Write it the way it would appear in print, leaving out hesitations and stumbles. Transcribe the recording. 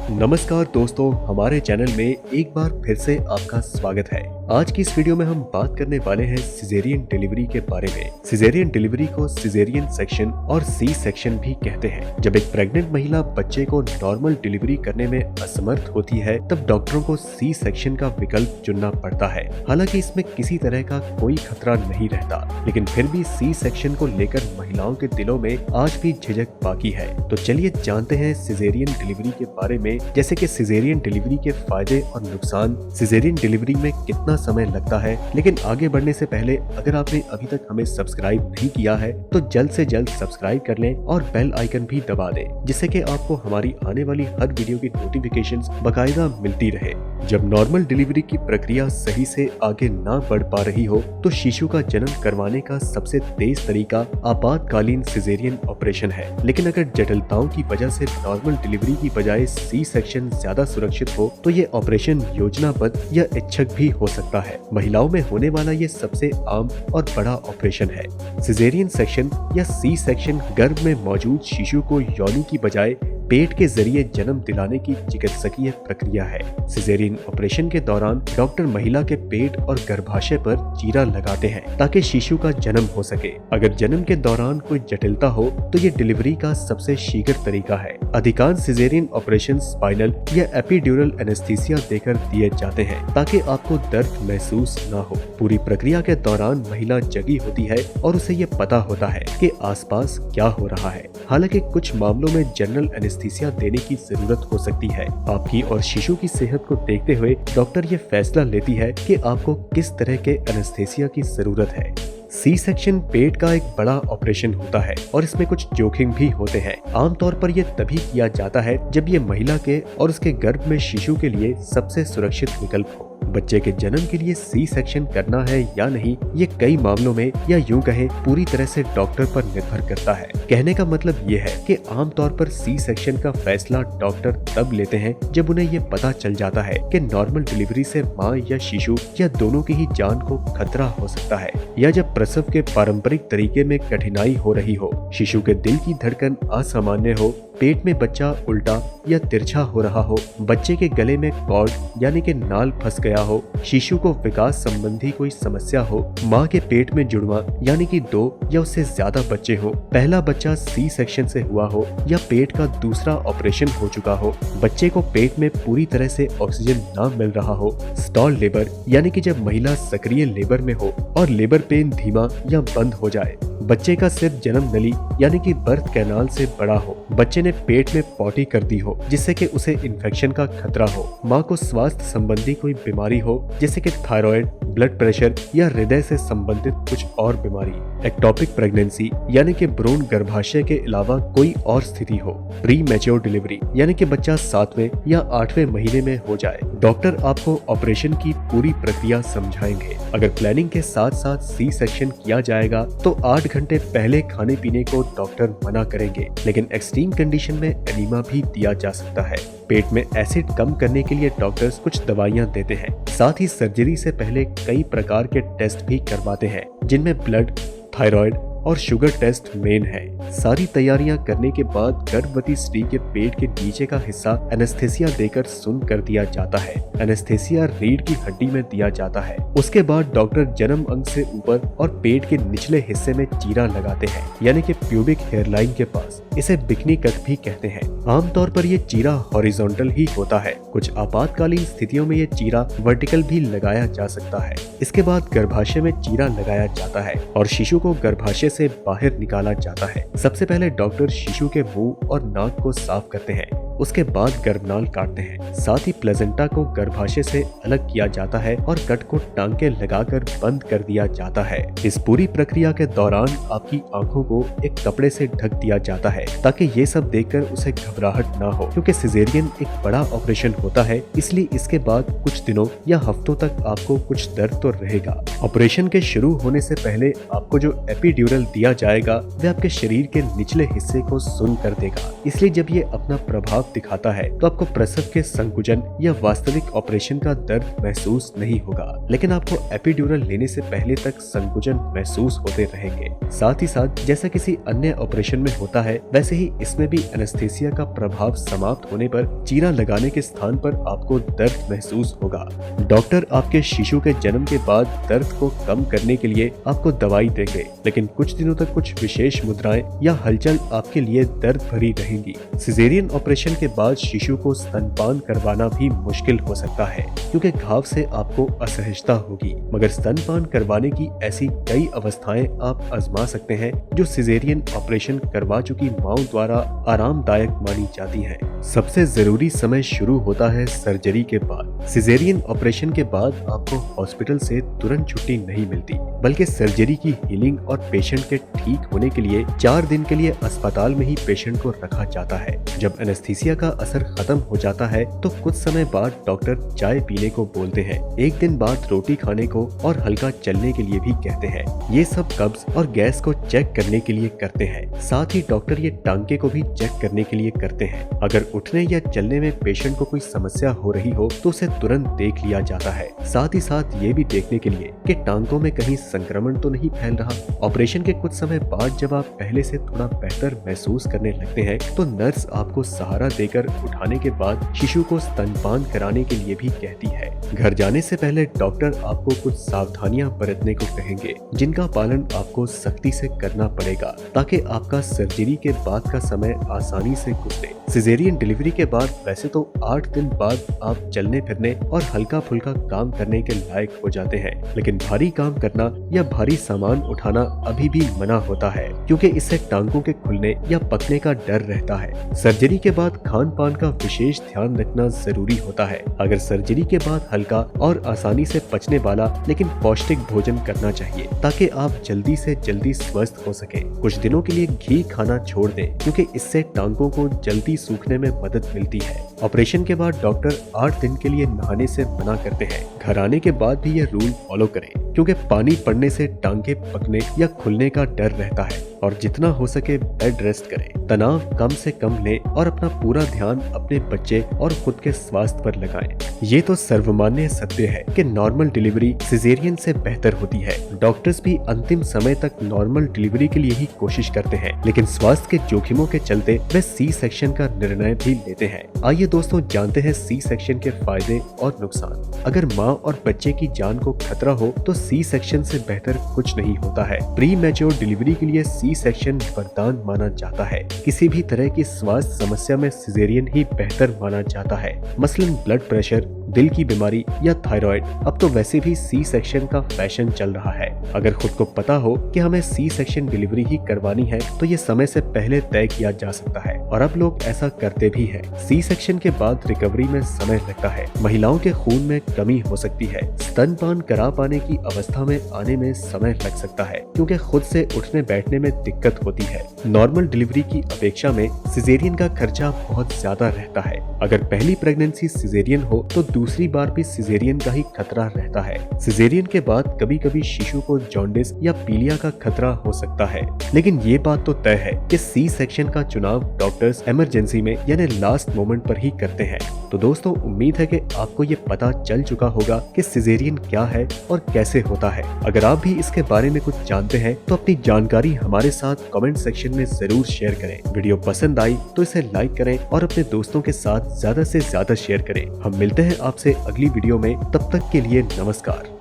नमस्कार दोस्तों, हमारे चैनल में एक बार फिर से आपका स्वागत है। आज की इस वीडियो में हम बात करने वाले हैं सिजेरियन डिलीवरी के बारे में। सिजेरियन डिलीवरी को सिजेरियन सेक्शन और सी सेक्शन भी कहते हैं। जब एक प्रेग्नेंट महिला बच्चे को नॉर्मल डिलीवरी करने में असमर्थ होती है, तब डॉक्टरों को सी सेक्शन का विकल्प चुनना पड़ता है। हालांकि इसमें किसी तरह का कोई खतरा नहीं रहता, लेकिन फिर भी सी सेक्शन को लेकर महिलाओं के दिलों में आज भी झिझक बाकी है। तो चलिए जानते हैं सिजेरियन डिलीवरी के बारे में, जैसे कि सिजेरियन डिलीवरी के फायदे और नुकसान, सिजेरियन डिलीवरी में कितना समय लगता है। लेकिन आगे बढ़ने से पहले अगर आपने अभी तक हमें सब्सक्राइब नहीं किया है तो जल्द से जल्द सब्सक्राइब कर लें और बेल आइकन भी दबा दें, जिससे कि आपको हमारी आने वाली हर वीडियो की नोटिफिकेशंस बाकायदा मिलती रहे। जब नॉर्मल डिलीवरी की प्रक्रिया सही से आगे ना बढ़ पा रही हो तो शिशु का जन्म करवाने का सबसे तेज तरीका आपातकालीन सिजेरियन ऑपरेशन है। लेकिन अगर जटिलताओं की वजह से नॉर्मल डिलीवरी की बजाय सी सेक्शन ज्यादा सुरक्षित हो तो ये ऑपरेशन योजनाबद्ध या इच्छुक भी हो सकता है। महिलाओं में होने वाला ये सबसे आम और बड़ा ऑपरेशन है। सिजेरियन सेक्शन या सी सेक्शन गर्भ में मौजूद शिशु को योनि की बजाय पेट के जरिए जन्म दिलाने की चिकित्सकीय प्रक्रिया है। सिजेरियन ऑपरेशन के दौरान डॉक्टर महिला के पेट और गर्भाशय पर चीरा लगाते हैं ताकि शिशु का जन्म हो सके। अगर जन्म के दौरान कोई जटिलता हो तो ये डिलीवरी का सबसे शीघ्र तरीका है। अधिकांश सिजेरियन ऑपरेशन स्पाइनल या एपिड्यूरल एनेस्थीसिया देकर दिए जाते हैं ताकि आपको दर्द महसूस न हो। पूरी प्रक्रिया के दौरान महिला जगी होती है और उसे ये पता होता है कि आसपास क्या हो रहा है। हालांकि कुछ मामलों में जनरल एनेस्थीसिया देने की जरूरत हो सकती है। आपकी और शिशु की सेहत को देखते हुए डॉक्टर ये फैसला लेती है कि आपको किस तरह के एनेस्थीसिया की जरूरत है। सी सेक्शन पेट का एक बड़ा ऑपरेशन होता है और इसमें कुछ जोखिम भी होते हैं। आमतौर पर यह तभी किया जाता है जब ये महिला के और उसके गर्भ में शिशु के लिए सबसे सुरक्षित विकल्प हो। बच्चे के जन्म के लिए सी सेक्शन करना है या नहीं, ये कई मामलों में या यूं कहें पूरी तरह से डॉक्टर पर निर्भर करता है। कहने का मतलब ये है कि आमतौर पर सी सेक्शन का फैसला डॉक्टर तब लेते हैं जब उन्हें ये पता चल जाता है कि नॉर्मल डिलीवरी से माँ या शिशु या दोनों की ही जान को खतरा हो सकता है, या जब प्रसव के पारंपरिक तरीके में कठिनाई हो रही हो, शिशु के दिल की धड़कन असामान्य हो, पेट में बच्चा उल्टा या तिरछा हो रहा हो, बच्चे के गले में कॉर्ड यानी कि नाल फंस गया हो, शिशु को विकास संबंधी कोई समस्या हो, माँ के पेट में जुड़वा यानी कि 2 या उससे ज्यादा बच्चे हो, पहला बच्चा सी सेक्शन से हुआ हो या पेट का दूसरा ऑपरेशन हो चुका हो, बच्चे को पेट में पूरी तरह से ऑक्सीजन न मिल रहा हो, स्टॉल लेबर यानी कि जब महिला सक्रिय लेबर में हो और लेबर पेन धीमा या बंद हो जाए, बच्चे का सिर जन्म नली यानी कि बर्थ कैनाल से बड़ा हो, बच्चे ने पेट में पॉटी कर दी हो जिससे कि उसे इन्फेक्शन का खतरा हो, माँ को स्वास्थ्य संबंधी कोई बीमारी हो जैसे कि थायराइड, ब्लड प्रेशर या हृदय से संबंधित कुछ और बीमारी, एक्टोपिक प्रेगनेंसी यानी कि भ्रूण गर्भाशय के अलावा कोई और स्थिति हो, प्री मैच्योर डिलीवरी यानी कि बच्चा 7वें या 8वें महीने में हो जाए। डॉक्टर आपको ऑपरेशन की पूरी प्रक्रिया समझाएंगे। अगर प्लानिंग के साथ साथ सी सेक्शन किया जाएगा तो 8 घंटे पहले खाने पीने को डॉक्टर मना करेंगे, लेकिन एक्सट्रीम कंडीशन में एनीमा भी दिया जा सकता है। पेट में एसिड कम करने के लिए डॉक्टर्स कुछ दवाइयां देते हैं। साथ ही सर्जरी से पहले कई प्रकार के टेस्ट भी करवाते हैं, जिनमें ब्लड, थायराइड और शुगर टेस्ट मेन है। सारी तैयारियां करने के बाद गर्भवती स्त्री के पेट के नीचे का हिस्सा एनेस्थीसिया देकर सुन्न कर दिया जाता है। एनेस्थीसिया रीढ़ की हड्डी में दिया जाता है। उसके बाद डॉक्टर जन्म अंग से ऊपर और पेट के निचले हिस्से में चीरा लगाते हैं, यानी कि प्यूबिक हेयरलाइन के पास। इसे बिकनी कट भी कहते हैं। आमतौर पर ये चीरा हॉरिजॉन्टल ही होता है। कुछ आपातकालीन स्थितियों में ये चीरा वर्टिकल भी लगाया जा सकता है। इसके बाद गर्भाशय में चीरा लगाया जाता है और शिशु को गर्भाशय से बाहर निकाला जाता है। सबसे पहले डॉक्टर शिशु के मुंह और नाक को साफ करते हैं, उसके बाद गर्भनाल काटते हैं। साथ ही प्लेजेंटा को गर्भाशय से अलग किया जाता है और कट को टांके लगाकर बंद कर दिया जाता है। इस पूरी प्रक्रिया के दौरान आपकी आंखों को एक कपड़े से ढक दिया जाता है ताकि ये सब देखकर उसे घबराहट ना हो, क्योंकि सिजेरियन एक बड़ा ऑपरेशन होता है, इसलिए इसके बाद कुछ दिनों या हफ्तों तक आपको कुछ दर्द तो रहेगा। ऑपरेशन के शुरू होने से पहले आपको जो एपिड्यूरल दिया जाएगा वह आपके शरीर के निचले हिस्से को सुन्न कर देगा, इसलिए जब ये अपना प्रभाव भाप दिखाता है तो आपको प्रसव के संकुचन या वास्तविक ऑपरेशन का दर्द महसूस नहीं होगा, लेकिन आपको एपिड्यूरल लेने से पहले तक संकुचन महसूस होते रहेंगे। साथ ही साथ जैसा किसी अन्य ऑपरेशन में होता है, वैसे ही इसमें भी एनेस्थीसिया का प्रभाव समाप्त होने पर चीरा लगाने के स्थान पर आपको दर्द महसूस होगा। डॉक्टर आपके शिशु के जन्म के बाद दर्द को कम करने के लिए आपको दवाई देंगे, लेकिन कुछ दिनों तक कुछ विशेष मुद्राएं या हलचल आपके लिए दर्द भरी रहेंगी। सिजेरियन ऑपरेशन के बाद शिशु को स्तनपान करवाना भी मुश्किल हो सकता है, क्योंकि घाव से आपको असहजता होगी, मगर स्तनपान करवाने की ऐसी कई अवस्थाएं आप आजमा सकते हैं जो सिजेरियन ऑपरेशन करवा चुकी माओ द्वारा आरामदायक मानी जाती हैं। सबसे जरूरी समय शुरू होता है सर्जरी के बाद। सिजेरियन ऑपरेशन के बाद आपको हॉस्पिटल से तुरंत छुट्टी नहीं मिलती, बल्कि सर्जरी की हीलिंग और पेशेंट के ठीक होने के लिए 4 दिन के लिए अस्पताल में ही पेशेंट को रखा जाता है। जब एनेस्थीसिया का असर खत्म हो जाता है तो कुछ समय बाद डॉक्टर चाय पीने को बोलते हैं, 1 दिन बाद रोटी खाने को और हल्का चलने के लिए भी कहते हैं। ये सब कब्ज और गैस को चेक करने के लिए करते हैं। साथ ही डॉक्टर ये टांके को भी चेक करने के लिए करते हैं। अगर उठने या चलने में पेशेंट को कोई समस्या हो रही हो तो उसे तुरंत देख लिया जाता है। साथ ही साथ ये भी देखने के लिए कि टांकों में कहीं संक्रमण तो नहीं फैल रहा। ऑपरेशन के कुछ समय बाद जब आप पहले से थोड़ा बेहतर महसूस करने लगते हैं तो नर्स आपको सहारा देकर उठाने के बाद शिशु को स्तनपान कराने के लिए भी कहती है। घर जाने से पहले डॉक्टर आपको कुछ सावधानियां बरतने को कहेंगे, जिनका पालन आपको सख्ती से करना पड़ेगा ताकि आपका सर्जरी के बाद का समय आसानी से गुजरे। सिजेरियन डिलीवरी के बाद वैसे तो 8 दिन बाद आप चलने फिरने और हल्का फुल्का काम करने के लायक हो जाते हैं, लेकिन भारी काम करना या भारी सामान उठाना अभी भी मना होता है, क्योंकि इससे टांगों के खुलने या पकने का डर रहता है। सर्जरी के बाद खान पान का विशेष ध्यान रखना जरूरी होता है। अगर सर्जरी के बाद हल्का और आसानी से पचने वाला लेकिन पौष्टिक भोजन करना चाहिए ताकि आप जल्दी से जल्दी स्वस्थ हो सके। कुछ दिनों के लिए घी खाना छोड़ दें, क्योंकि इससे टांगों को जल्दी सूखने में मदद मिलती है। ऑपरेशन के बाद डॉक्टर 8 दिन के लिए नहाने से मना करते हैं। घर आने के बाद भी ये रूल फॉलो करें, क्योंकि पानी पड़ने से टांगे पकने या खुलने का डर रहता है। और जितना हो सके बेड रेस्ट करें, तनाव कम से कम लें और अपना पूरा ध्यान अपने बच्चे और खुद के स्वास्थ्य पर लगाएं। ये तो सर्वमान्य सत्य है कि नॉर्मल डिलीवरी सिजेरियन से बेहतर होती है। डॉक्टर्स भी अंतिम समय तक नॉर्मल डिलीवरी के लिए ही कोशिश करते हैं, लेकिन स्वास्थ्य के जोखिमों के चलते वे सी सेक्शन का निर्णय भी लेते हैं। आइए दोस्तों जानते हैं सी सेक्शन के फायदे और नुकसान। अगर माँ और बच्चे की जान को खतरा हो तो सी सेक्शन से बेहतर कुछ नहीं होता है। प्री मैच्योर डिलीवरी के लिए सी सेक्शन वरदान माना जाता है। किसी भी तरह की स्वास्थ्य समस्या में सिजेरियन ही बेहतर माना जाता है, मसलन ब्लड प्रेशर, दिल की बीमारी या थायराइड। अब तो वैसे भी सी सेक्शन का फैशन चल रहा है। अगर खुद को पता हो कि हमें सी सेक्शन डिलीवरी ही करवानी है तो ये समय से पहले तय किया जा सकता है, और अब लोग ऐसा करते भी हैं। सी सेक्शन के बाद रिकवरी में समय लगता है। महिलाओं के खून में कमी हो सकती है। स्तनपान करा पाने की अवस्था में आने में समय लग सकता है, क्योंकि खुद से उठने बैठने में दिक्कत होती है। नॉर्मल डिलीवरी की अपेक्षा में सिजेरियन का खर्चा बहुत ज्यादा रहता है। अगर पहली प्रेगनेंसी सिजेरियन हो तो दूसरी बार भी सिजेरियन का ही खतरा रहता है। सिजेरियन के बाद कभी कभी शिशु को जॉन्डिस या पीलिया का खतरा हो सकता है, लेकिन ये बात तो तय है कि सी सेक्शन का चुनाव डॉक्टर्स इमरजेंसी में यानी लास्ट मोमेंट पर ही करते हैं। तो दोस्तों उम्मीद है कि आपको ये पता चल चुका होगा कि सिजेरियन क्या है और कैसे होता है। अगर आप भी इसके बारे में कुछ जानते हैं तो अपनी जानकारी हमारे साथ कमेंट सेक्शन में जरूर शेयर करें। वीडियो पसंद आई तो इसे लाइक करें और अपने दोस्तों के साथ ज्यादा से ज्यादा शेयर करें। हम मिलते हैं आपसे अगली वीडियो में, तब तक के लिए नमस्कार।